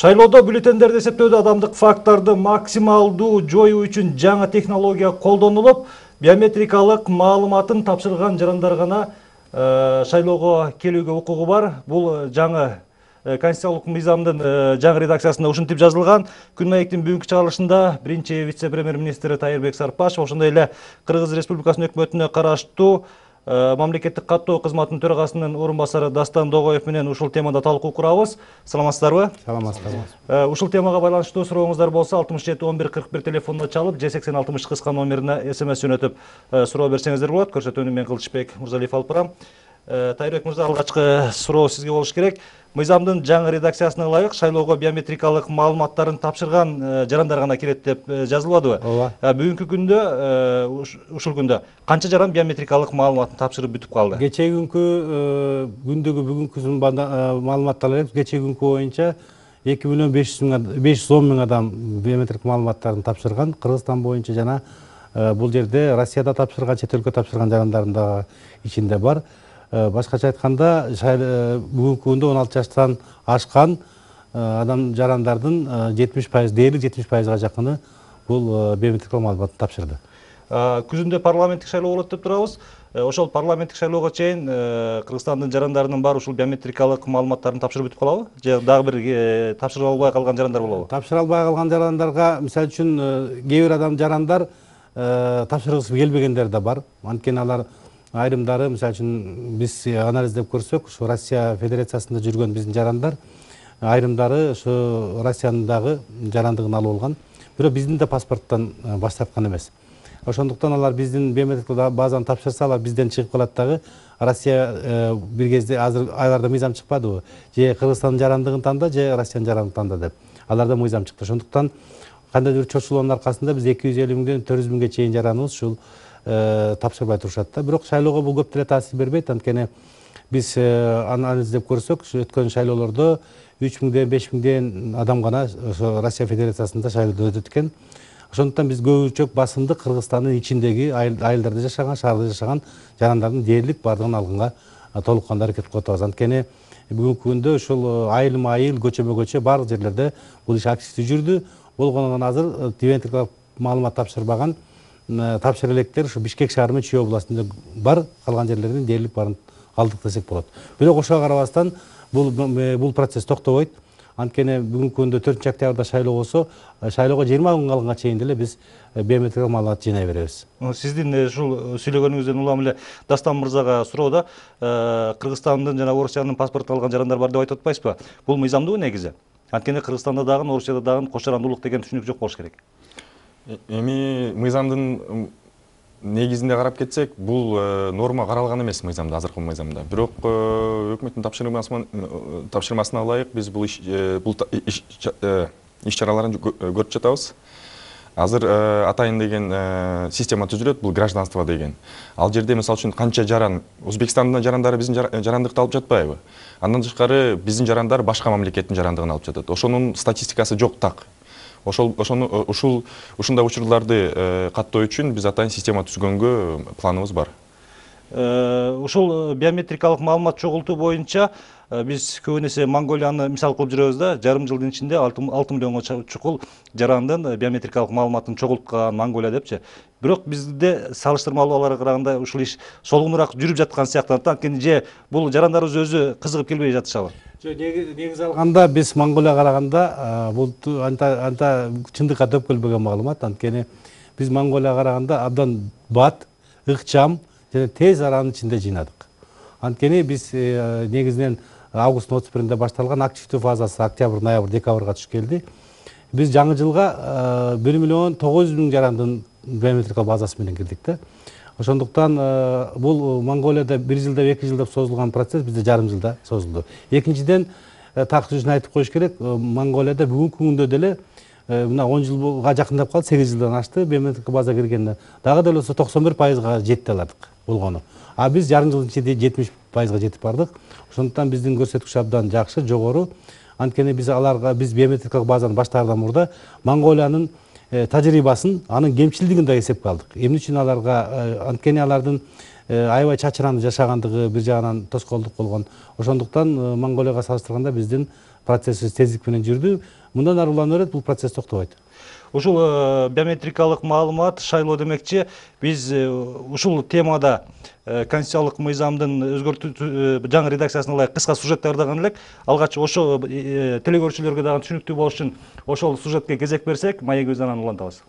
Шайлоодо бюллетендерди эсептөөдө адамдык факторду максималдуу жоюу үчүн жаңы технология колдонулуп, биометрикалык маалыматын тапшырган жарандар гана шайлоого келүүгө укугу бар. Бул жаңы конституциялык мыйзамдын жаңы редакциясында ушинтип жазылган. Күн маектин бүгүнкү чыгарылышында биринчи вице-премьер-министри Тайырбек Сарпашев, ошондой эле Кыргыз Республикасынын өкмөтүнө караштуу мамлекеттик каттоо кызматынын төрагасынын орун басары Дастан Догоев менен ушул темада талкуу курабыз. Саламатсыздарбы? Саламатсыздар. Ушул темага байланыштуу сурооңуздар болсо 67 11 41 телефонуна чалып, G80 60 кыска номерине SMS жөнөтүп суроо берсеңиздер болот. Көрсөтүүнү мен Кылычбек Мырзалиев алып барам. Тайырбек мырза, алгачкы суроо сизге болуш керек. Мыйзамдын жаңы редакциясына ылайык шайлоого биометрикалык маалыматтарын тапшырган жарандар гана кирет деп жазылбадыбы? Ооба. Бүгүнкү күндө ушул күндө канча жаран биометрикалык маалыматын тапшырып бүтүп калды? Кечеги күнкү күндөгү бүгүнкү маалыматтар элек кечеги күнкү боюнча 2 миллион 510 миң адам биометрик маалыматтарын тапшырган. Кыргызстан боюнча жана бул жерде Россияда тапшырган, чет өлкө тапшырган жарандардын да ичинде бар. Башкача айтканда, бүгүнкү күндө 16 жаштан ашкан адам жарандардын 70%, дээрлик 70%га жакыны бул биометрикалык маалыматты тапшырды. Күзүндө парламенттик шайлоо болот деп турабыз. Ошол парламенттик шайлоого чейин Кыргызстандын жарандарынын баары ушул биометрикалык маалыматтарын тапшырып бүтүп калабы? Же дагы бир тапшырып албай калган жарандар болобу? Тапшыра албай калган жарандарга, мисалы үчүн, кээ бир адам жарандар тапшыргысы келбегендер да бар. Анткени алар айрымдары, мисалы үчүн, биз анализдеп көрсөк, ушу Россия Федерациясында жүргөн биздин жарандар, айрымдары ушу Россиянын дагы жарандыгын алып алган. Бирок биздин да паспорттон баш тарткан эмес. Ошондуктан алар биздин биометрикалык базаны тапшырса, алар бизден чыгып калат дагы. Россия бир кезде азыр айларда мыйзам чыкпадыбы? Же Кыргызстандын жарандыгын танда, же Россиянын жарандыгын танда деп. Аларда мыйзам чыкты. Ошондуктан кандайдыр бир чочулоонун аркасында биз 250 миңден 400 миңге чейин жараныбыз ушул тапшырбай турушат да. Бирок шайлоого бул көп деле таасир бербейт. Анткени биз анализдеп көрсөк, өткөн шайлоолордо 3 миңден 5 миңден адам гана Россия Федерациясында шайлоодо өтөт экен. Ошондуктан биз көбүнчө басымды Кыргызстандын ичиндеги айылдарда жашаган, шаарда жашаган жарандардын дээрлик бардыгын алганга толукканда аракет кылып атабыз. Анткени бүгүнкү күндө ушул айылма айыл, көчөмө көчө барлык жерлерде бул иш активдүү жүрдү. Болгондон азыр биометрикалык маалымат тапшырбаган тапшыра электер ушу Бишкек шаары менен Чүй областында бар, калган жерлерден дээрлик барын алдык десек болот. Бирок ошого карабастан бул процесс токтобойт. Анткени бүгүнкү күндө 4-октябрда шайлоо болсо, шайлоого 20 күн калганга чейин деле биз биометрикалык маалымат жыйнай беребиз. Сиздин ушул сүйлөгөнүңүздөн улам эле Дастан мырзага суроо Кыргызстандын жана Орусиянын паспортун алган жарандар бар деп айтып атпайсызбы? Бул мыйзамдуу негизи? Анткени Кыргызстанда дагы, Орусияда дагы кош жарандуулук деген түшүнүк жок болуш керек. Эми мыйзамдын негизинде карап кетсек, бул норма каралган эмес мыйзамда, азыркы мыйзамда. Бирок өкмөттүн тапшырмасына ылайык биз бул иш чараларын көрүп жатабыз. Азыр атайын деген система түзүлөт, бул гражданство деген. Ал жерде мисалы үчүн канча жаран, Өзбекстандын жарандары биздин жарандыкты алып жатпайбы? Андан тышкары биздин жарандар башка мамлекеттин жарандыгын алып жатат. Ошонун статистикасы жок так. Ушундай учурларды каттоо үчүн биз атайын система түзгөнгө планыбыз бар. Ушул биометрикалык маалымат чогултуу боюнча биз көбүн эсе Монголияны мисал кылып жүрөбүз да, жарым жылдын ичинде 6 миллионго чукул жарандын биометрикалык маалыматын чогулткан Монголия депчи. Бирок бизде салыштырмалуу аларга караганда ушул иш солгунураак жүрүп жаткан сыяктанат. Анткени же бул жарандарыбыз өзү кызыгып келбей жатышабы? Негизи алганда биз Монголияга караганда бул анта чындыкка төпкөлбөгөн маалымат. Анткени биз Монголияга караганда абдан бат, ыкчам жана тез аранын ичинде жыйнадык. Анткени биз негизинен августтун 31-inde башталган активдүү фазасы октябрь, ноябрь, декабрга түшүп келди. Биз жаңы жылга 1 миллион 900 миң жарандын биометрикалык базасы менен кирдик да. Ошондуктан бул Монголияда 1 жылда, 2 жылда созулган процесс бизде жарым жылда созулду. Экинчиден так түзүшүн айтып коюш керек, Монголияда бүгүнкү күндө деле мына 10 жылга жакындап калды, 8 жылдан ашты биометрикалык база киргенде. Дагы деле 91%га жетти алардык болгону. А биз жарым жылдын ичинде 70%га жетип бардык. Ошондуктан биздин көрсөткүч абдан жакшы, жогору. Анткени биз биометрикалык базаны баштаардан мурда Монголиянын тажрыйбасын, анын кемчилдигин да эсепке алдык. Эмне үчүн аларга, анткени алардын аябай чачыраны жашагандыгы бир жагынан тоскоолдук болгон. Ошондуктан Монголияга салыштырганда биздин процесс тездик менен жүрдү. Мындан ары улана берет, бул процесс токтобойт. Ушул биометрикалык маалымат шайлоо демекчи, биз ушул темада конституциялык мыйзамдын жаңы редакциясына ылайык кыска сюжет даярдаган элек. Алгач ошо телекөрүүчүлөргө дагы түшүнүктүү болуш үчүн ошол сюжетке кезек берсек, маегибизди анан улантабыз.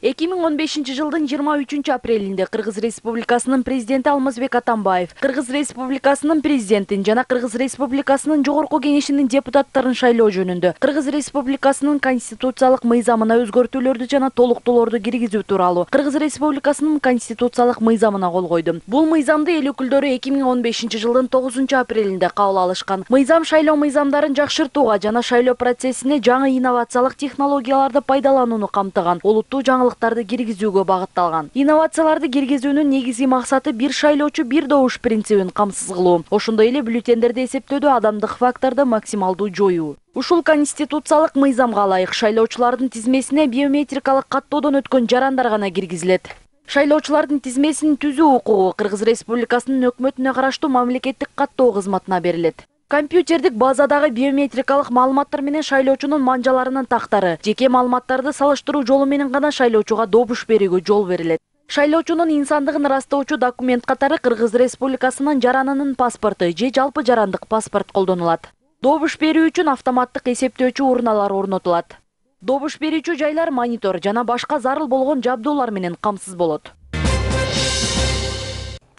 Эки миң 15 жылдын 23 апрелинде Кыргыз Республикасынын президенти Алмазбек Атамбаев Кыргыз Республикасынын президентин жана Кыргыз Республикасынын жогорку кеңешинин депутаттарын шайлоо жөнүндө Кыргыз Республикасынын конституциялык мыйзамына өзгөртүүлөрдү жана толуктоолорду киргизүү тууралуу Кыргыз Республикасынын конституциялык мыйзамына кол койду. Бул мыйзамды эл өкүлдөрү 2015 жылдын 9 апрелинде кабыл алышкан. Мыйзам шайлоо мыйзамдарын жакшыртууга жана шайлоо процессине жаңы инновациялык технологияларды пайдаланууну камтыган, олуттуу жаңылыктарды киргизүүгө багытталган. Инновацияларды киргизүүнүн негизги максаты бир шайлоочу бир добуш принцибин камсыз кылуу. Ошондой эле бюллетендерди эсептөөдө адамдык факторду максималдуу жоюу. Ушул конституциялык мыйзамга ылайык шайлоочулардын тизмесине биометрикалык каттоодон өткөн жарандар гана киргизилет. Шайлоочулардын тизмесин түзүү укугу Кыргыз Республикасынын өкмөтүнө караштуу мамлекеттик каттоо кызматына берилет. Компьютердик базадагы биометрикалык маалыматтар менен шайлоочунун манжаларынын тактары, жеке маалыматтарды салыштыруу жолу менен гана шайлоочуга добуш берүүгө жол берилет. Шайлоочунун инсандыгын ырастоочу документ катары Кыргыз Республикасынын жаранынын паспорту же жалпы жарандык паспорт колдонулат. Добуш берүү үчүн автоматтык эсептөөчү урналар орнотулат. Добуш берүүчү жайлар монитор жана башка зарыл болгон жабдуулар менен камсыз болот.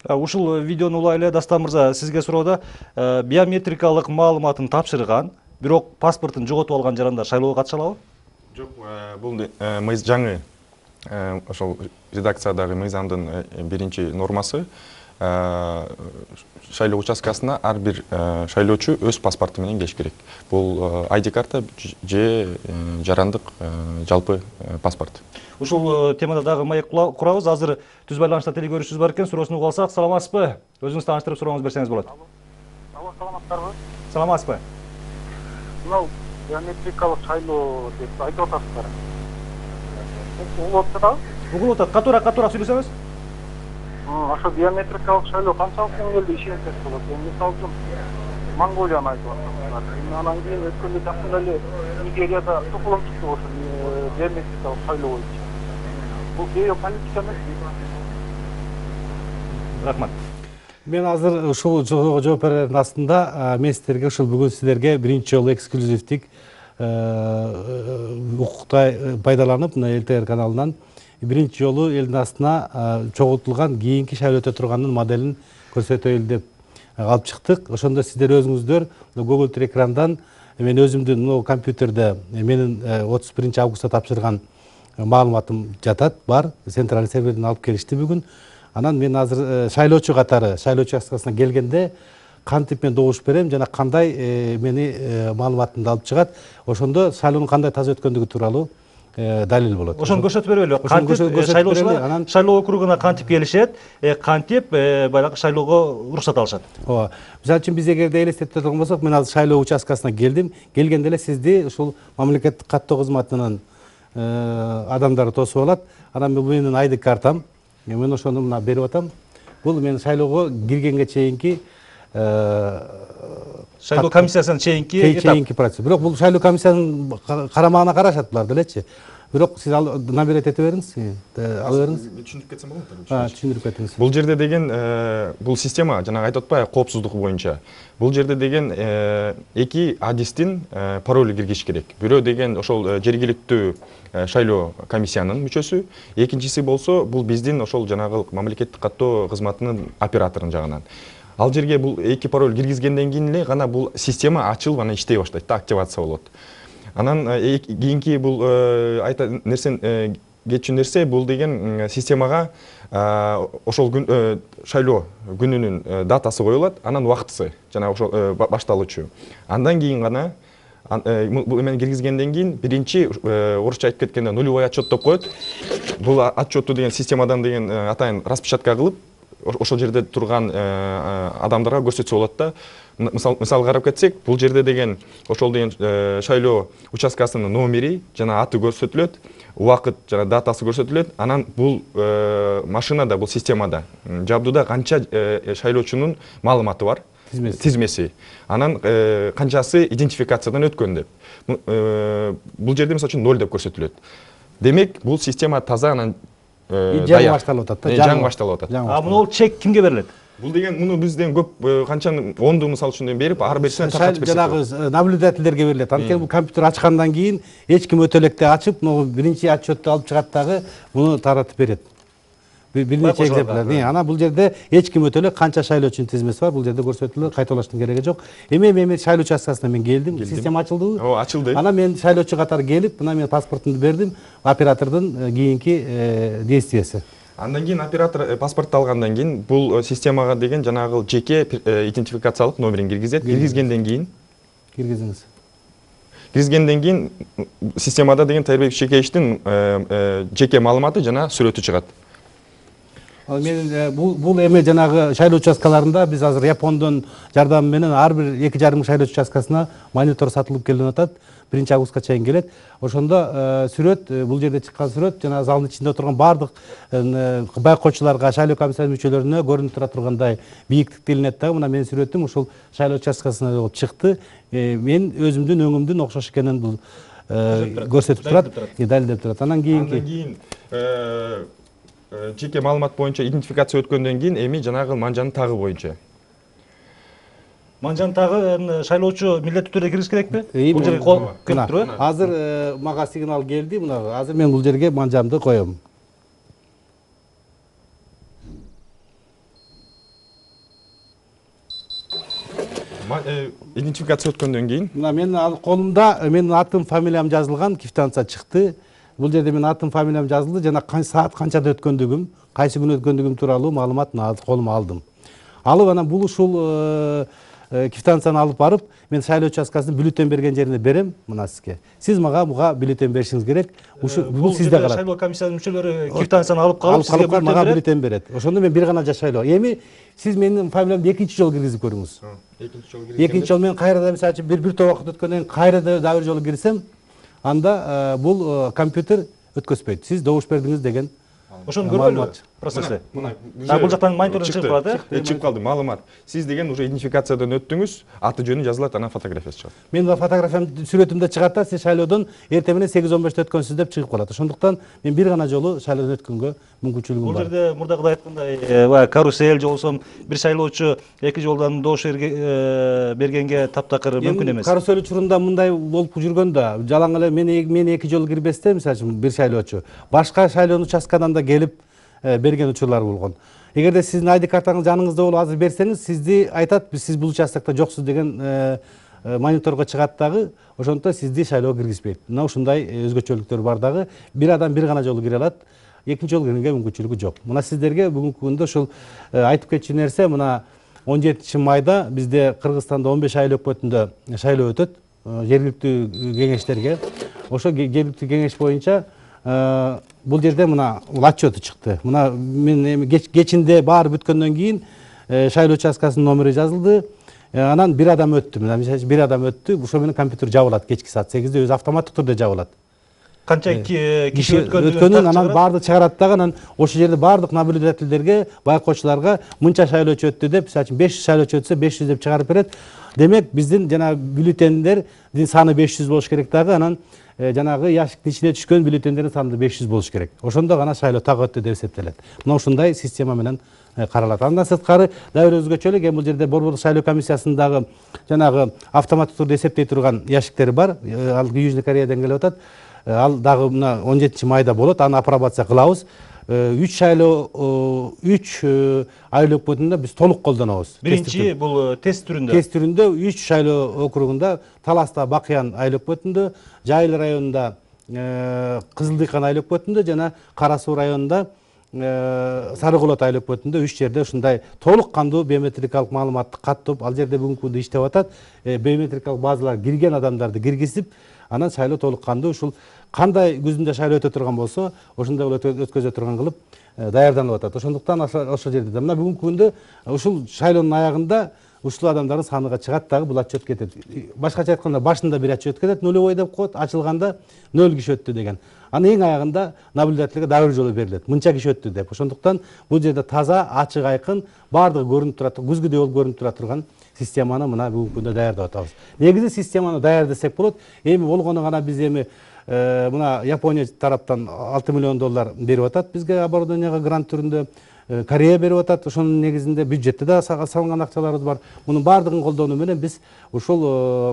Ушул видеону улайлы, Дастан мырза, сизге суроодо биометрикалык маалыматын тапшырган, бирок паспортун жоготуп алган жарандар шайлоого катыша алабы? Жок, бул жаңы ошол редакциядагы мыйзамдын биринчи нормасы шайлоо участкасына ар бир шайлоочу өз паспорту менен келиш керек. Бул ID карта же жарандык жалпы паспорт. Ушул темада дагы маек курабыз. Азыр түз байланышта телекөрүүчүбүз бар экен, суроосун угуп алсак. Саламатсызбы? Өзүңүз тааныштырып сурооңузду берсеңиз болот. Саламатсыздарбы? Саламатсызбы? Мынау биометрикалык шайлоо деп айтып атасыздар. Угулуп атабы? Угулуп атат. Катуураак сүйлөсөңүз? Ошо биометрикалык шайлоо канчалык деңгээлде ишенсек болот? Мисалы үчүн Монголияны айтып атасыздар. Анан кийин өткөндө жакында эле Нигерияда тукулум чыкты ошо биометрикалык шайлоо боюнча. Бул геополитика эмеспи? Рахмат. Мен азыр ушул жооп берердин астында мен сиздерге ушул бүгүн сиздерге биринчи жолу эксклюзивдик укукта пайдаланып, мына ЛТР каналынан биринчи жолу элдин астына чогултулган кийинки шайлоо өтө турганын моделин көрсөтөйлү деп алып чыктык. Ошондо сиздер өзүңүздөр Google экрандан мен өзүмдүн мына компьютерде менин 31 августта тапшырган маалыматым жатат, бар. Централдык серверден алып келишти бүгүн. Анан мен азыр шайлоочу катары шайлоо участкасына келгенде кантип мен добуш берем жана кандай мени маалыматымды алып чыгат, ошондо шайлоонун кандай таза өткөндүгү тууралуу далил болот. Ошону көрсөтүп берели. Кантип шайлоочулар шайлоо округуна кантип келишет, кантип баягы шайлоого уруксат алышат. Ооба. Мисалы үчүн биз эгерде элестетип турган болсок, мен азыр шайлоо участкасына келдим. Келгенде эле сизди ушул мамлекеттик каттоо кызматынын адамдары тосуп алат. Анан менин ID картам, мен ошону мына берип атам. Бул мен шайлоого киргенге чейинки шайлоо комиссиясынын чейинки процесс. Бирок бул шайлоо комиссиянын карамагына карашат булар делечи. Бирок сиз наберет эте бериңиз, ала бериңиз. Түшүндүрүп кетсем болот му? Түшүндүрүп кетиңиз. Бул жерде деген бул система жанагы айтып атпайбы, коопсуздук боюнча. Бул жерде деген эки адистин паролу киргизиш керек. Бирөө деген ошол жергиликтүү шайлоо комиссиянын мүчөсү, экинчиси болсо бул биздин ошол жанагы мамлекеттик каттоо кызматынын операторунун жагынан. Ал жерге бул эки пароль киргизгенден кийин эле гана бул система ачылып анан иштей баштайт, активация болот. Анан кийинки бул айта нерсен кетчү нерсе бул деген системага ошол шайлоо күнүнүн датасы коюлат, анан убактысы жана ошол башталуучу. Андан кийин гана бул эмен киргизгенден кийин биринчи орусча айтып кеткенде нулевой отчет деп коет. Бул отчетту деген системадан деген атайын распечатка кылып ошол жерде турган адамдарга көрсөтсө болот да. Мисал карап кетсек, бул жерде деген ошол деген шайлоо участкасынын номери жана аты көрсөтүлөт, убакыт жана датасы көрсөтүлөт. Анан бул машинада, бул системада, жабдууда канча шайлоочунун маалыматы бар, тизмеси. Анан канчасы идентификациядан өткөн деп. Бул жерде мисалы үчүн 0 деп көрсөтүлөт. Демек, бул система таза анан жаңы башталып атат да. Жаңы башталып атат. Мына чек кимге берилет? Бул деген муну бизден көп канча онду мисалы үчүн берип, ар бирсине таркатып берсек. Жанагы наблюдательдерге берилет. Анткени бул компьютер ачкандан кийин эч ким өтө эле ачып, могу биринчи отчетту алып чыгат дагы муну таратып берет. Бир нече экземпляр. Ана бул жерде эч ким өтө эле канча шайлоочунун тизмеси бар, бул жерде көрсөтүлөт, кайталаштын кереги жок. Эми шайлоо участкасына мен келдим, система ачылдыбы? Ооба, ачылды. Анан мен шайлоочу катары келип, мына мен паспортумду бердим, оператордун кийинки действиясы. Андан кийин оператор паспортты алгандан кийин бул системага деген жанагы жеке идентификациялык номерин киргизет. Киргизгенден кийин системада деген Тайырбек Шекеевичтин жеке маалыматы жана сүрөтү чыгат. Мен бул эми жанагы шайлоо участкаларында биз азыр Япондун жардамы менен ар бир 2,5 шайлоо участкасына монитор сатылып келип атат. 1-августка чейин келет. Ошондо сүрөт, бул жерде чыккан сүрөт жана залдын ичинде отурган бардык байкоочуларга, шайлоо комиссия мүчөлөрүнө көрүнүп тура тургандай бийиктикте илинет дагы. Мына менин сүрөтүм ушул шайлоо участкасына болуп чыкты. Мен өзүмдүн өңүмдүн окшош экенин бул көрсөтүп турат, далилдеп турат. Андан кийин жеке маалымат боюнча идентификация өткөндөн кийин эми жанагы манжанын тагы боюнча. Манжанын тагы шайлоочу милдеттүү түрдө кириш керекпи? Бул жерге келип турбу? Азыр мага сигнал келди, мына азыр мен бул жерге манжамды коем. Идентификация өткөндөн кийин мына менин колумда менин атым, фамилиям жазылган, квитанция чыкты. Бул жерде менин атым, фамилиям жазылды жана саат канчада өткөндүгүм, кайсы күнү өткөндүгүм тууралуу маалыматты колума алдым. Алып анан бул ушул квитанцияны алып барып, мен шайлоо участкасынын бюллетень берген жерине берем, мына сизге. Сиз мага буга бюллетень беришиңиз керек. Бул сизде калат. Шайлоо комиссиянын мүчөлөрү квитанцияны алып калып, сизге мага бюллетень берет. Ошондо мен бир гана шайлоо. Эми сиз менин фамилиямды экинчи жолу киргизип көрүңүз. Экинчи жолу мен кайрадан мисалы үчүн бир топ убакыт өткөндөн кийин кайрадан дагы бир жолу кирсем, анда бул компьютер өткөзбөйт. Сиз добуш бердиңиз деген. Ошону көрбөйлүбү процесси? Бул жактан монитордон чыгып калат, чыгып калды маалымат. Сиз деген уже идентификациядан өттүңүз, аты жөнү жазылат, анан фотографиясы чыгат. Менин фотографиям, сүрөтүмдө чыгат да, сиз шайлоодон эртең менен 8:15 өткөнсүз деп чыгып калат. Ошондуктан мен бир гана жолу шайлоодон өткөнгө мүмкүнчүлүгүм бар. Бул жерде мурдагыдай айткандай, карусель же болбосо бир шайлоочу эки жолдан добуш бергенге таптакыр мүмкүн эмес. Карусель учурунда мындай болуп жүргөн да, жалаң эле мен эки жолу кирбесте, мисалы үчүн бир шайлоочу башка шайлоо участкадан да келип берген учурлар болгон. Эгерде сиздин ID картаңыз жаныңызда болуп азыр берсеңиз, сизди айтат, сиз бул участокто жоксуз деген мониторго чыгат дагы, ошондуктан сизди шайлоого киргизбейт. Мына ушундай өзгөчөлүктөр бар дагы. Бир адам бир гана жолу кире алат, экинчи жолу киргенге мүмкүнчүлүгү жок. Мына сиздерге бүгүнкү күндө ушул айтып кетчү нерсе, мына 17 майда бизде Кыргызстанда 15 айыл өкмөтүндө шайлоо өтөт, жергиликтүү кеңештерге. Ошо жергиликтүү кеңеш боюнча бул жерде мына отчеты чыкты. Мына мен эми кечинде баары бүткөндөн кийин шайлоо участкасынын номери жазылды. Анан бир адам өттү. Мына бир адам өттү. Ошо менен компьютер жабылат кечки саат 8-де өзү автоматтык түрдө жабылат. Канча киши өткөнүн анан баарды чыгарат дагы, анан ошол жерде баардык наблюдательдерге, байкоочуларга мынча шайлоочу өттү деп, мисалы үчүн 500 шайлоочу өтсө 500 деп чыгарып берет. Демек биздин жана бюллетендердин саны 500 болуш керек дагы, анан жанагы ящиктин ичине түшкөн бюллетендердин саны 500 болуш керек. Ошондо гана шайлоо так өттү деп эсептелет. Мына ушундай система менен каралат. Андан сырткары дагы бир өзгөчөлүк, эми бул жерде Борбордук шайлоо комиссиясындагы жанагы автоматтык түрдө эсептей турган ящиктер бар. Ал Южный Кореядан келип атат. Ал дагы мына 17 майда болот, аны апробация кылабыз. 3 шайлоо 3 айыл өкмөтүндө биз толук колдонобуз. Биринчи бул тест түрүндө. Тест түрүндө 3 шайлоо округунда, Таласта Бакыян айыл өкмөтүндө, Жайыл районунда Кызылдыйкан айыл өкмөтүндө жана Кара Суу районунда Сары Колот айыл өкмөтүндө 3 жерде ушундай толук кандуу биометрикалык маалыматты каттап, ал жерде бүгүнкү күндө иштеп атат. Биометрикалык базаларга кирген адамдарды киргизип, анан шайлоо толук кандуу ушул кандай күзүндө шайлоо өтө турган болсо ошондой өткөзө турган кылып даярданып атат. Ошондуктан ошол жерде мына бүгүнкү күндө ушул шайлоонун аягында ушул адамдардын саныга чыгат дагы бул отчет кетет. Башкача айтканда башында бир отчет кетет, нулевой деп коет, ачылганда 0 киши өттү деген. Анын эң аягында наблюдательге дагы бир жолу берилет. Мынча киши өттү деп. Ошондуктан бул жерде таза, ачык, айкын, бардыгы көрүнүп тура, күзгүдөй болуп көрүнүп тура турган системаны мына бүгүнкү күндө даярдап атабыз. Негизи системаны даяр десек болот. Эми болгону гана биз эми мына Япония тараптан 6 миллион доллар берип атат бизге оборудованияга грант түрүндө. Корея берип атат, ошонун негизинде бюджетте да салынган акчаларыбыз бар. Мунун бардыгын колдонуу менен биз ушул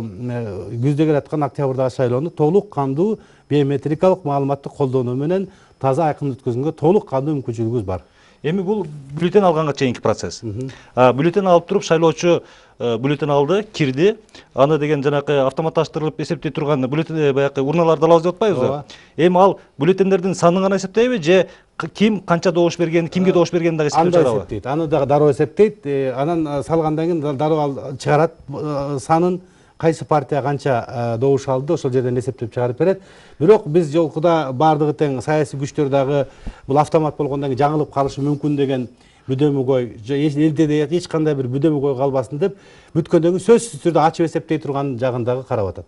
күздө келаткан октябрдагы шайлоону толук кандуу биометрикалык маалыматты колдонуу менен таза айкын өткөзгөнгө толук кандуу мүмкүнчүлүгүбүз бар. Эми бул бюллетень алганга чейинки процесс. Бюллетень алып туруп шайлоочу бюллетень алды, кирди. Аны деген жанакы автоматташтырылып эсептей турган бюллетень баягы урналарды алабыз деп атпайбызбы? Эми ал бюллетендердин санын гана эсептейби же ким канча добуш берген, кимге добуш бергенин дагы эсептеп чыгарабы? Эсептейт. Аны дагы дароо эсептейт. Анан салгандан кийин дароо чыгарат санын, кайсы партия канча добуш алды, ошол жерден эсептеп чыгарып берет. Бирок биз жолкуда бардыгы тең саясий күчтөр дагы бул автомат болгондон кийин жаңылып калышы мүмкүн деген бүдөмөгөй, элде эч кандай бир бүдөмөгөй калбасын деп бүткөндөн кийин сөзсүз түрдө ачып эсептей турган жагындагы карап атат.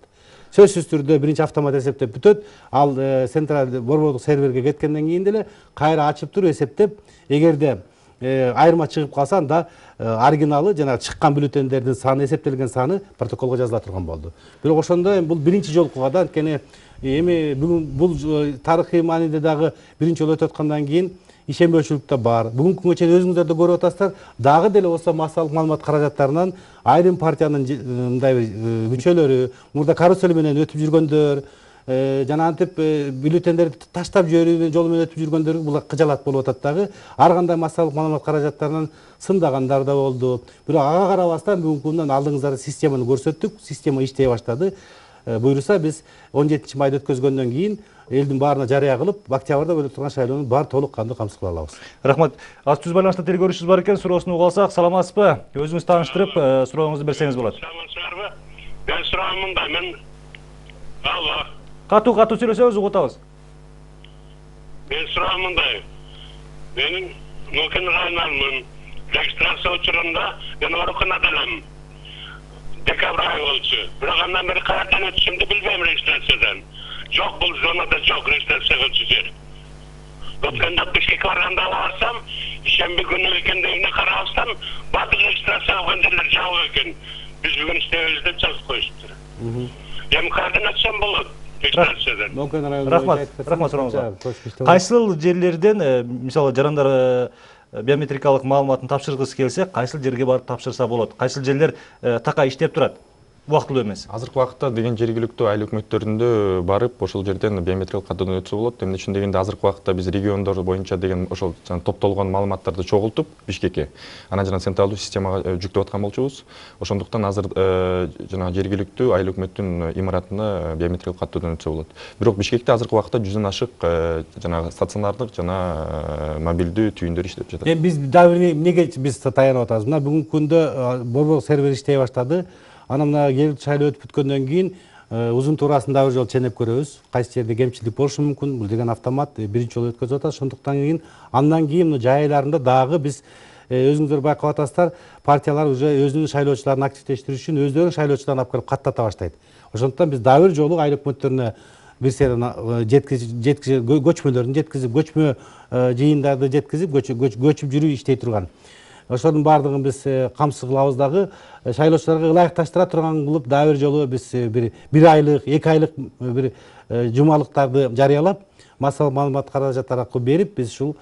Сөзсүз түрдө биринчи автомат эсептеп бүтөт, ал централдык борбордук серверге кеткенден кийин деле кайра ачып туруп эсептеп, эгерде айырма чыгып калса анда оригиналы жана чыккан бюллетендердин саны эсептелген саны протоколго жазыла турган болду. Бирок ошондо бул биринчи жолкуга да анткени эми бүгүн бул тарыхый мааниде дагы биринчи жолу өтүп аткандан кийин ишенбөөчүлүк да бар. Бүгүнкү күнгө чейин өзүңүздөр да көрүп атасыздар, дагы деле болсо массалык маалымат каражаттарынан айрым партиянын мындай мүчөлөрү, мурда карусель менен өтүп жүргөндөр, жана антип бюллетендерди таштап жиберүү жолу менен өтүп жүргөндөр бул кыжалат болуп атат дагы. Ар кандай массалык маалымат каражаттарынан сындагандар да болду. Бирок ага карабастан бүгүнкү күндөн алдыңыздар системаны көрсөттүк, система иштей баштады. Буйруса биз 17 майда өткөзгөндөн кийин элдин баарына жарыя кылып, октябрда болуп турган шайлоонун баары толук кандуу камсыз кыла алабыз. Рахмат. Az түз байланышта телегөрүүчүбүз бар экен, суроосун угуп алсак, саламатсызбы? Өзүңүз тааныштырып, сурооңузду берсеңиз болот. Саламатсыздарбы? Мен суроом мындай, мен алло. Катуу сүйлөсөңүз угуп атабыз. Мен суроом мындай. Менин Нокин районунун регистрация учурунда мен ооруканада элем. Декабрь айы болчу. Бирок андан бери каяктан өтүшүмдү билбейм регистрациядан. Жок, бул зонада жок регистрация кылчу жер. Өткөндө Бишкекке барганда алсам, ишемби күнү экендигине карабастан, бардык регистрация кылган жерлер жабык экен. Биз бүгүн иштебейбиз деп жазып коюштур. Эми каяктан өтсөм болот регистрациядан? Рахмат сурооңузга. Кайсыл жерлерден, мисалы жарандар биометрикалык маалыматын тапшыргысы келсе, кайсыл жерге барып тапшырса болот? Кайсыл жерлер така иштеп турат? Убактылуу эмес. Азыркы убакытта деген жергиликтүү айыл өкмөттөрүндө барып ошол жерден биометрикалык каттоодон өтсө болот. Эмне үчүн дегенде азыркы убакытта биз региондор боюнча деген ошол топтолгон маалыматтарды чогултуп Бишкекке анан жана централдуу системага жүктөп аткан болчубуз. Ошондуктан азыр жана жергиликтүү айыл өкмөттүн имаратына биометрикалык каттоодон өтсө болот. Бирок Бишкекте азыркы убакытта 100дөн ашык жана стационардык жана мобилдүү түйүндөр иштеп жатат. Биз дагы эмнеге биз таянып атабыз? Мына бүгүнкү күндө борбордук сервер иштей баштады. Анан мына келип шайлоо өтүп бүткөндөн кийин узун туурасын дагы бир жолу ченеп көрөбүз. Кайсы жерде кемчилик болушу мүмкүн. Бул деген автомат биринчи жолу өткөзүп атат. Ошондуктан кийин андан кийин жайларында дагы биз өзүңүздөр байкап атасыздар, партиялар уже өзүнүн шайлоочуларын активдештирүү үчүн өздөрүнүн шайлоочуларын алып келип каттата баштайт. Ошондуктан биз дагы бир жолу айыл өкмөттөрүнө бир серин көчмөлөрүн жеткизип, көчмө жыйындарды жеткизип, көчүп жүрүү иштей турган. Ошонун баардыгын биз камсыз кылабыз дагы, шайлоочуларга ылайыкташтыра турган кылып дагы бир жолу биз бир айлык, 2 айлык бир жумалыктарды жарыялап, массалык маалымат каражаттары аркылуу берип, биз ушул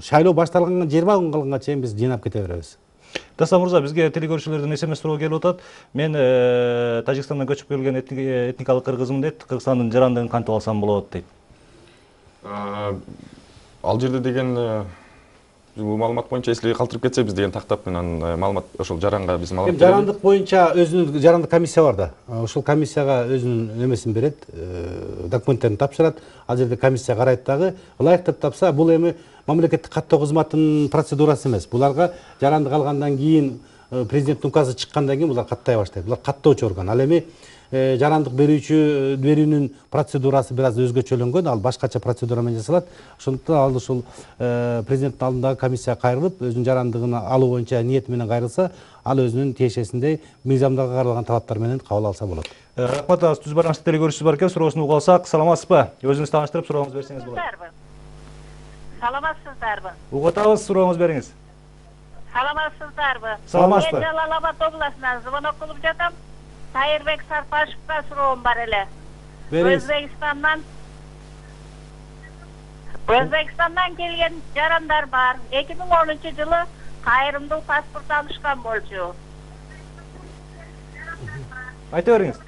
шайлоо башталганга 20 күн калганга чейин биз жыйнап кете беребиз. Дастан мырза, бизге телегөрүүчүлөрдөн SMS суроо келип атат. Мен Тажикстандан көчүп келген этникалык кыргызмын дейт. Кыргызстандын жарандыгын кантип алсам болот дейт. Ал жерде деген бул маалымат боюнча эсли калтырып кетсе биз деген тактап менен маалымат ошол жаранга биз маалымат жарандык боюнча өзүнүн жарандык комиссия бар да. Ошол комиссияга өзүнүн немесин берет, документтерин тапшырат. Ал жерде комиссия карайт дагы, ылайык деп тапса, бул эми мамлекеттик каттоо кызматынын процедурасы эмес. Буларга жарандык алгандан кийин президенттин указы чыккандан кийин булар каттай баштайт. Булар каттоочу орган. Ал эми жарандык берүүнүн процедурасы бир аз өзгөчөлөнгөн, ал башкача процедура менен жасалат. Ошондуктан ал ушул президенттин алдындагы комиссияга кайрылып, өзүнүн жарандыгын алуу боюнча ниети менен кайрылса, ал өзүнүн тиешесинде мыйзамдарга каралган талаптар менен кабыл алса болот. Рахмат, түз байланышта телекөрүүчүсү бар экен, суроосун угуп алсак. Саламатсызбы? Өзүңүз тааныштырып сурооңузду берсеңиз болот. Саламатсыздарбы? Угуп атабыз, сурооңузду бериңиз. Саламатсыздарбы? Саламатсызбы. Мен Жалал-Абад областынан звонок кылып жатам. Тайырбек Сарпашевка суроом бар эле. Бериңиз. Өзбекстандан келген жарандар бар. 2010-жылы кайрымдуу паспорт алышкан болчу. Айта бериңиз.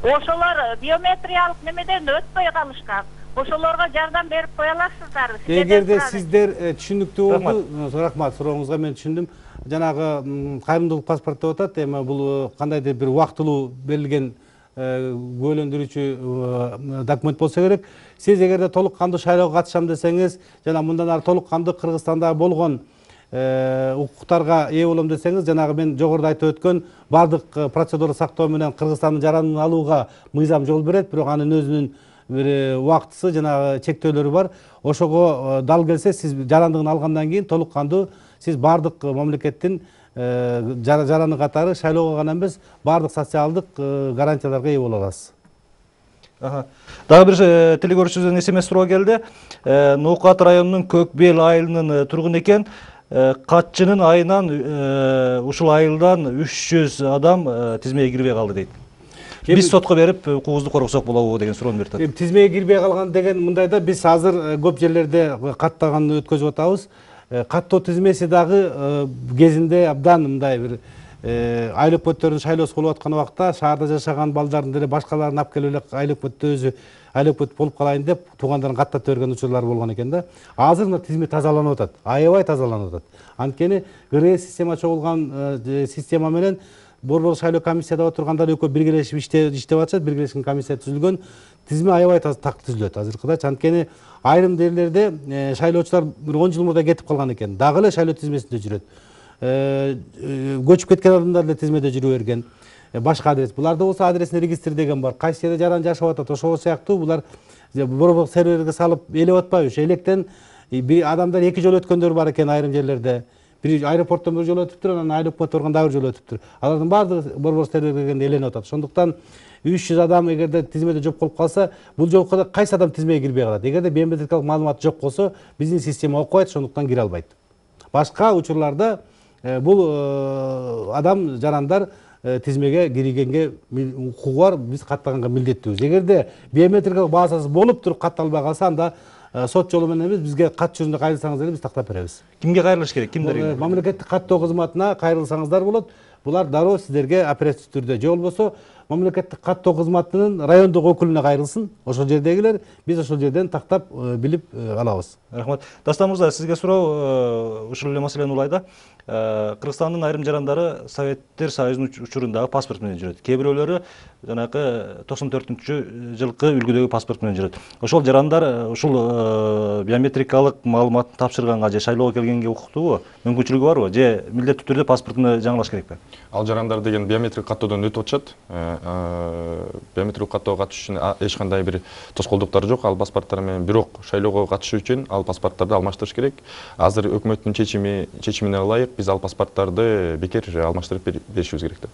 Ошолор биометриялык немеден өтпөй калышкан. Ошолорго жардам берип кое аласыздарбы? Эгерде сиздер түшүнүктүү болду, рахмат, сурооңузга мен түшүндүм. Жанагы кайрымдуулук паспорт деп атат, эми бул кандайдыр бир убактылуу берилген күбөлөндүрүүчү документ болсо керек. Сиз эгерде толук кандуу шайлоого катышам десеңиз, жана мындан ары толук кандуу Кыргызстанда болгон укуктарга ээ болом десеңиз, жанагы мен жогоруда айтып өткөн бардык процедура сактоо менен Кыргызстандын жаранын алууга мыйзам жол берет, бирок анын өзүнүн бир убактысы, жанагы чектөөлөрү бар. Ошого дал келсе, сиз жарандыгын алгандан кийин толук кандуу сиз бардык мамлекеттин жараны катары шайлоого гана эмес, бардык социалдык гарантияларга ээ боло аласыз. Дагы бир телекөрүүчүбүздөн СМС суроо келди. Ноокат районунун Көкбел айылынын тургуну экен. Катчынын айынан ушул айылдан 300 адам тизмеге кирбей калды дейт. Биз сотко берип укугубузду коргосок болобу деген суроону берип атат. Тизмеге кирбей калган деген мындайда биз азыр көп жерлерде каттаган өткөзүп атабыз. Каттоо тизмеси дагы кезинде абдан мындай бир айыл өкмөттөрүнүн шайлоосу болуп аткан убакта шаарда жашаган балдардын деле башкаларын алып келип эле айыл өкмөттө өзү айыл өкмөт болуп калайын деп туугандарын каттап берген учурлар болгон экен да. Азыр мына тизме тазаланып атат, аябай тазаланып атат. Анткени ГРС система чогулган система менен борбор шайлоо комиссияда отургандар экөө биргелешип иштеп атышат, биргелешкен комиссия түзүлгөн. Тизме аябай так түзүлөт азыркыда. Анткени айрым жерлерде шайлоочулар 10 жыл мурда кетип калган экен. Дагы эле шайлоо тизмесинде жүрөт. Көчүп кеткен адамдар эле тизмеде жүрө берген. Башка адрес. Буларда болсо адресин регистр деген бар. Кайсы жерде жаран жашап атат, ошол сыяктуу булар борбор серверге салып элеп атпайбы? Электен адамдар 2 жолу өткөндөр бар экен айрым жерлерде. Бир аэропорттон бир жолу өтүптүр, анан айыл өкмөт органда бир жолу өтүптүр. Алардын баардыгы борбор серверге келгенде эленип атат. Ошондуктан 300 адам эгерде тизмеде жоп болуп калса, бул жолку кайсы адам тизмеге кирбей калат? Эгерде биометрикалык маалымат жок болсо, биздин система окубайт, ошондуктан кире албайт. Башка учурларда бул адам жарандар тизмеге киргенге укугу бар, биз каттаганга милдеттүүбүз. Эгерде биометрикалык базасы болуп туруп катталбай калса, анда сот жолу менен эмес, бизге кат жүзүндө кайрылсаңыздар биз тактап беребиз. Кимге кайрылыш керек? Кимдер? Мамлекеттик каттоо кызматына кайрылсаңыздар болот. Булар дароо сиздерге оперативдүү түрдө, же болбосо мамлекеттик каттоо кызматынын райондук өкүлүнө кайрылсын. Ошол жердегилер биз ошол жерден тактап билип алабыз. Рахмат. Дастан мырза, сизге суроо ушул эле маселени улайда. Кыргызстандын айрым жарандары Советтер Союзунун учурундагы паспорт менен жүрөт. Кээ бирөөлөрү жанагы 94-жылкы үлгүдөгү паспорт менен жүрөт. Ошол жарандар ушул биометрикалык маалыматты тапшырганга же шайлоого келгенге укуктуубу? Мүмкүнчүлүгү барбы? Же милдеттүү түрдө паспортун жаңылаш керекпи? Ал жарандар деген биометрик каттоодон өтүп атышат. Биометрик каттоого катышуу үчүн эч кандай бир тоскоолдуктар жок. Ал паспорттар менен бирок шайлоого катышуу үчүн ал паспорттарды алмаштырыш керек. Азыр өкмөттүн чечимине ылайык биз ал паспорттарды бекер алмаштырып беришибиз керек деп.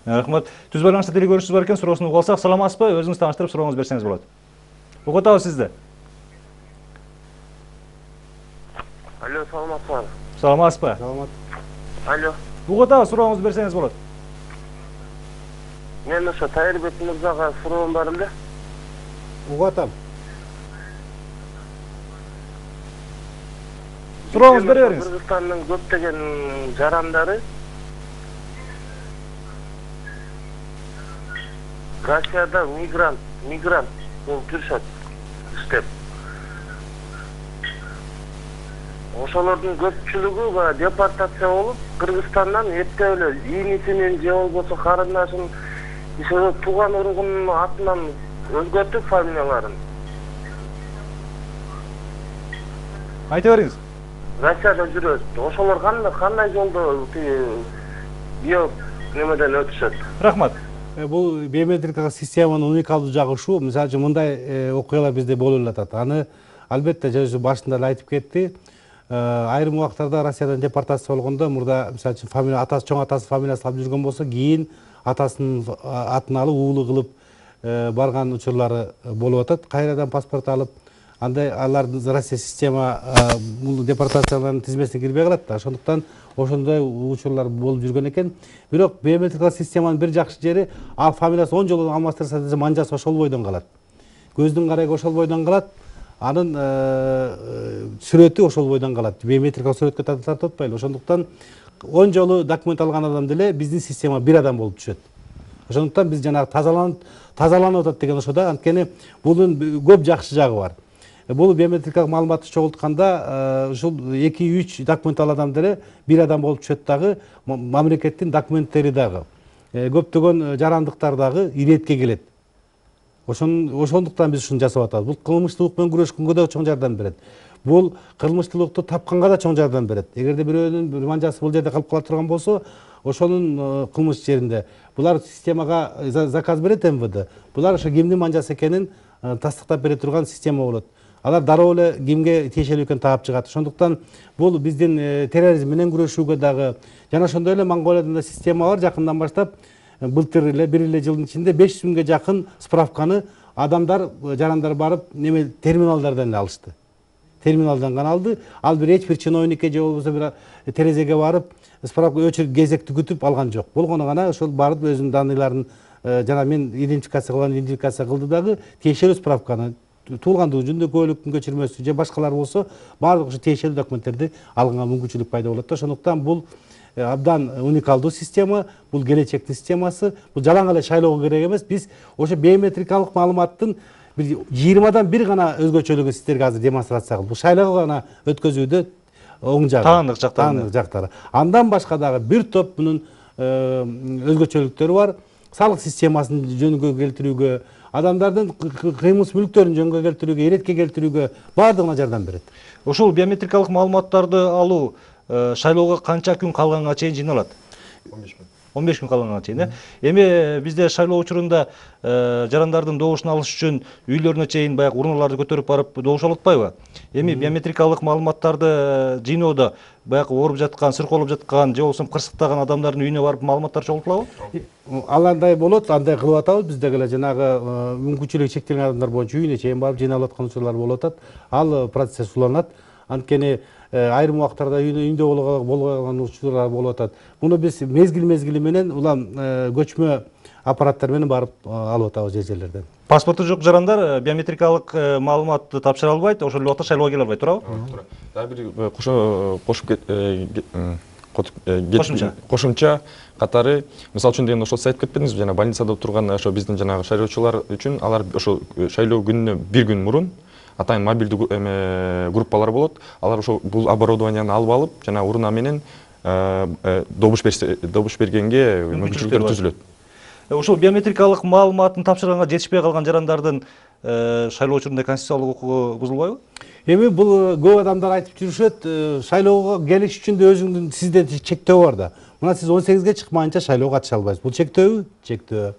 Рахмат. Түз байланышта телекөрүүчүбүз бар экен, суроосун угуп алсак. Саламатсызбы? Өзүңүз тааныштырып сурооңузду берсеңиз болот. Угуп атабыз сизди. Алло, саламатсызбы? Саламатсызбы? Саламат. Алло. Угуп атабыз, сурооңузду берсеңиз болот. Мен ошо Тайырбек мырзага суроом бар эле. Угуп атам. Сурооңузду бере бериңиз. Кыргызстандын көптөгөн жарандары Россияда мигрант болуп жүрүшөт иштеп. Ошолордун көпчүлүгү депортация болуп, Кыргызстандан эптеп эле ийнисинин же болбосо карындашын ошо тууган уругунун атынан өзгөртүп фамилияларын. Айта бериңиз. Россияда жүрөт. Ошолор кандай жолдо немеден өтүшөт. Рахмат. Бул биометрикалык системанын уникалдуу жагы ушул. Мисалы үчүн мындай окуялар bizde болуп атат. Аны албетте жөнсү башында эле айтып кетти. Айрым убактарда Россиядан депортация болгондо мурда мисалы үчүн фамилия атасы чоң атасы фамилиясын алып жүргөн болсо, кийин атасынын атын алып уулу кылып барган учурлары болуп атат. Кайрадан паспорт алып, андай алардын Россия система бул депортациялардын тизмесине кирбей калат да. Ошондуктан ошондой учурлар болуп жүргөн экен. Бирок биометрикалык системанын бир жакшы жери, ал фамилиясы 10 жолу алмаштырса десе манжасы ошол бойдон калат. Көздүн карайы ошол бойдон калат. Анын сүрөтү ошол бойдон калат. Биометрикалык сүрөткө тартып атпайлы. Ошондуктан 10 жолу документ алган адам деле биздин система бир адам болуп түшөт. Ошондуктан биз жанагы тазаланып атат деген ошода. Анткени бунун көп жакшы жагы бар. Бул биометрикалык маалыматты чогултканда ушул 2-3 документ алган адам деле бир адам болуп түшөт дагы, мамлекеттин документтери дагы, көптөгөн жарандыктар дагы иретке келет. Ошондуктан биз ушуну жасап атабыз. Бул кылмыштуулук менен күрөшкөнгө да чоң жардам берет. Бул кылмыштуулукту тапканга да чоң жардам берет. Эгерде бирөөнүн бир манжасы бул жерде калып кала турган болсо, ошонун кылмыш жеринде булар системага заказ берет МВД. Булар ошо кимдин манжасы экенин тастыктап бере турган система болот. Алар дароо эле кимге тиешелүү экенин таап чыгат. Ошондуктан бул биздин терроризм менен күрөшүүгө дагы жана ошондой эле Монголияда да система бар. Жакындан баштап былтыр эле бир эле жылдын ичинде 500 миңге жакын справканы адамдар, жарандар барып терминалдардан алышты. Терминалдан гана алды. Ал бир эч бир чиновникке же болбосо бир терезеге барып справка өчүр кезекти күтүп алган жок. Болгону гана ошол барып өзүнүн даныйларын жана мен идентификация кылды дагы тиешелүү справканы туулгандыгы жөнүндө көлүктүн көчүрмөсү же башкалар болсо баардык ошо тиешелүү документтерди алганга мүмкүнчүлүк пайда болот. Ошондуктан бул абдан уникалдуу система, бул келечектин системасы. Бул жалаң эле шайлоого керек эмес. Биз ошо биометрикалык маалыматтын бир 20дан бир гана өзгөчөлүгү сиздерге азыр демонстрация кылдым. Бул шайлоого гана өткөзүүдө оң жагы, таандык жактары. Андан башка дагы бир топ мунун өзгөчөлүктөрү бар. Салык системасын жөнгө келтирүүгө, адамдардын кыймылсыз мүлктөрүн жөнгө келтирүүгө, иретке келтирүүгө баардыгына жардам берет. Ушул биометрикалык маалыматтарды алуу шайлоого канча күн калганга чейин жыйналат? 15 күн калганга чейин. Эми бизде шайлоо учурунда жарандардын добушун алыш үчүн үйлөрүнө чейин баягы урналарды көтөрүп барып добуша атпайбы? Эми биометрикалык маалыматтарды жыйноодо баягы ооруп жаткан, сыркоолоп жаткан же болбосо кырсыктаган адамдардын үйүнө барып маалыматтар чогултулабы? Ал андай болот, андай кылып атабыз. Бизде эле жанагы мүмкүнчүлүгү чектелген адамдар боюнча үйүнө чейин барып жыйналып аткан учурлар болуп атат. Ал процесс уланат. Анткени айрым убактарда үйүндө болгон учурлар болуп атат. Муну биз мезгил менен улам көчмө аппараттар менен барып алып атабыз жерлерден. Паспорту жок жарандар биометрикалык маалыматты тапшыра албайт, ошол эле убакта шайлоого келе албайт, туурабы? Туура. Дагы бир кошумча катары, мисалы үчүн деген ошол сиз айтып кетпедиңизби, жана больницада отурган ошо биздин жанагы шайлоочулар үчүн алар ошо шайлоо күнүнө бир күн мурун атайын мобилдүү группалар болот. Алар ошо бул оборудованияны алып алып, жана урна менен добуш бергенге мүмкүнчүлүктөр түзүлөт. Ошол биометрикалык маалыматын тапшырганга жетишпей калган жарандардын шайлоо учурунда конституциялык укугу бузулбайбы? Эми бул көп адамдар айтып жүрүшөт, шайлоого келиш үчүн да өзүңдүн сизде чектөө бар да. Мына сиз 18ге чыкмайынча шайлоого катыша албайсыз. Бул чектөөбү? Чектөө.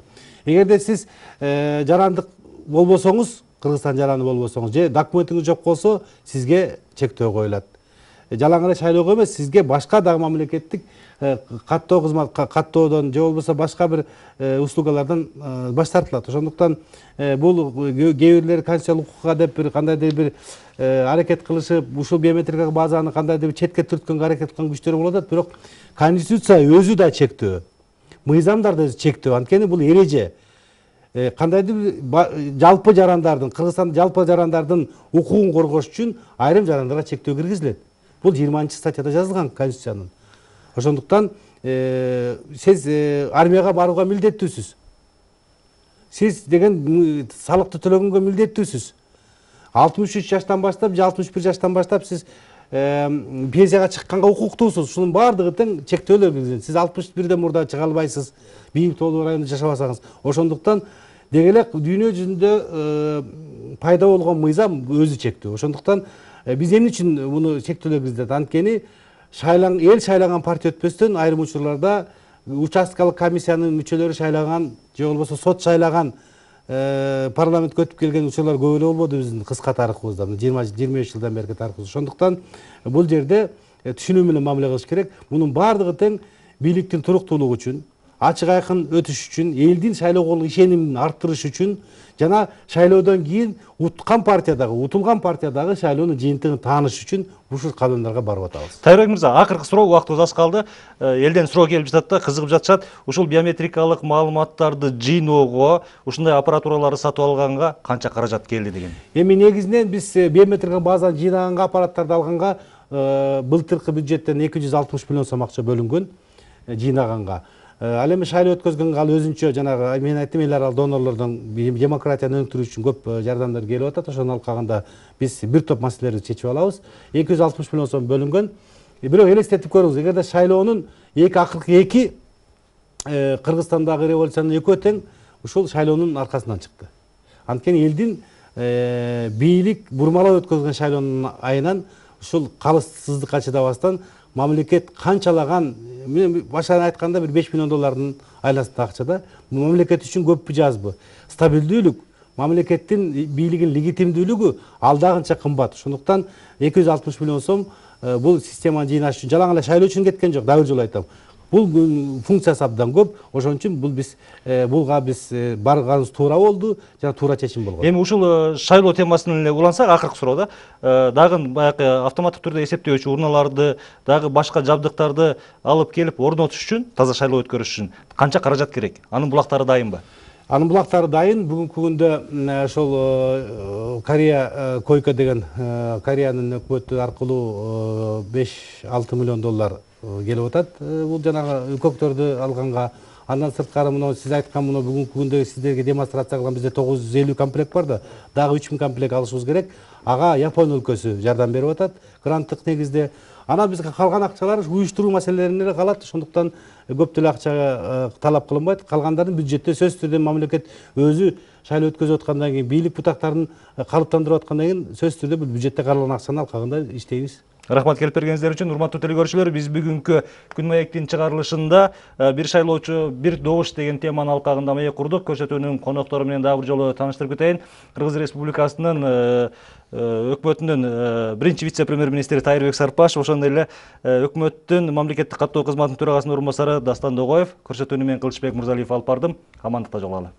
Эгерде сиз жарандык болбосоңуз, Кыргызстан жараны болбосоңуз же документиңиз жок болсо, сизге чектөө коюлат. Жалаң эле шайлоого эмес, сизге башка дагы мамлекеттик каттоо кызмат, каттоодон же болбосо башка бир услугалардан баш тартылат. Ошондуктан бул кээ бирлер конституциялык укукка деп бир кандайдыр бир аракет кылышып, ушул биометрикалык базаны кандайдыр бир четке түрткөнгө аракет кылган күчтөр болуп атат, бирок конституция өзү да чектөө. Мыйзамдар да өзү чектөө. Анткени бул эреже. Кандайдыр жалпы жарандардын, Кыргызстан жалпы жарандардын укугун коргош үчүн айрым жарандарга чектөө киргизилет. Бул 20-статьяда жазылган Конституциянын. Ошондуктан сиз армияга барууга милдеттүүсүз. Сиз деген салыкты төлөгөнгө милдеттүүсүз. 63 жаштан баштап же 61 жаштан баштап сиз пенсияга чыкканга укуктуусуз. Ушунун баардыгы тең чектөөлөр киргизилет. Сиз 61ден мурда чыга албайсыз. Бийик тоолуу районунда жашабасаңыз. Ошондуктан деги эле дүйнө жүзүндө пайда болгон мыйзам өзү чектөө. Ошондуктан биз эмне үчүн муну чектөөлөр киргизилет? Анткени эл шайлаган партия өтпөстөн айрым учурларда участкалык комиссиянын мүчөлөрү шайлаган же болбосо сот шайлаган парламентке өтүп келген учурлар көп эле болбоду биздин кыска тарыхыбызда 20-25 жылдан берки тарыхыбыз. Ошондуктан бул жерде түшүнүү менен мамиле кылыш керек. Мунун баардыгы тең бийликтин туруктуулугу үчүн, ачык айкын өтүш үчүн, элдин шайлоого ишенимин арттырыш үчүн жана шайлоодон кийин утулган партиядагы шайлоонун жыйынтыгын тааныш үчүн ушул кадамдарга барып атабыз. Тайырбек мырза, акыркы суроо, убактыбыз аз калды. Элден суроо келип жатат да, кызыгып жатышат. Ушул биометрикалык маалыматтарды жыйноого, ушундай аппаратураларды сатып алганга канча каражат келди деген? Эми негизинен биз биометрикалык базаны жыйнаганга, аппараттарды алганга былтыркы бюджеттен 260 миллион сом акча бөлүнгөн жыйнаганга. Ал эми шайлоо өткөзгөнгө ал өзүнчө жанагы мен айттым, эл аралык донорлордон демократияны өнүктүрүү үчүн көп жардамдар келип атат. Ошону алкаганда биз бир топ маселелерди чечип алабыз. 260 миллион сом бөлүнгөн. Бирок элестетип көрүңүз, эгерде шайлоонун акыркы Кыргызстандагы революциянын экөө тең ушул шайлоонун аркасынан чыкты. Анткени элдин бийлик бурмалап өткөзгөн шайлоонун айынан ушул калыссыздыкка чыдабастан мамлекет канчалаган, мен башынан айтканда бир 5 миллион доллардын айласында акчада, мамлекет үчүн көппү жазбы? Стабилдүүлүк, мамлекеттин бийлигин легитимдүүлүгү алдагынча кымбат. Ошондуктан 260 миллион сом бул системаны жыйнаш үчүн, жалаң эле шайлоо үчүн кеткен жок, дагы бир жолу айтам. Бул функциясы абдан көп. Ошон үчүн булга биз барганыбыз туура болду, жана туура чечим болгон. Эми ушул шайлоо темасынан эле улансак, акыркы суроодо дагы баягы автоматтык түрдө эсептөөчү урналарды, дагы башка жабдыктарды алып келип орнотуш үчүн, таза шайлоо өткөрүш үчүн канча каражат керек? Анын булактары дайынбы? Анын булактары дайын. Бүгүнкү күндө ошол Корея койка деген Кореянын өкмөтү аркылуу 5-6 миллион доллар келип атат. Бул жанагы көктөрдү алганга. Андан сырткары мына сиз айткан мына бүгүнкү күндө сиздерге демонстрация кылган бизде 950 комплект бар да, дагы 3000 комплект алышыбыз керек. Ага Япон өлкөсү жардам берип атат гранттык негизде. Анан бизге калган акчалар уюштуруу маселелерине эле калат. Ошондуктан көп деле акча талап кылынбайт. Калгандарын бюджетте сөзсүз түрдө мамлекет өзү шайлоо өткөзүп аткандан кийин, бийлик бутактарын калыптандырып аткандан кийин сөзсүз түрдө бул бюджетте каралган акчаны алкагында иштейбиз. Рахмат келип бергениңиздер үчүн. Урматтуу телекөрүүчүлөр, биз бүгүнкү Күн маектин чыгарылышында бир шайлоочу бир добуш деген теманын алкагында маек курдук. Көрсөтүүнүн коноктору менен дагы бир жолу тааныштырып кетейин. Кыргыз Республикасынын өкмөтүнүн биринчи вице-премьер-министри Тайырбек Сарпашев, ошондой эле өкмөттүн мамлекеттик каттоо кызматынын төрагасынын орун басары Дастан Догоев. Көрсөтүүнү мен Кылычбек Мырзалиев алып бардым. Амандыкта жолугалы.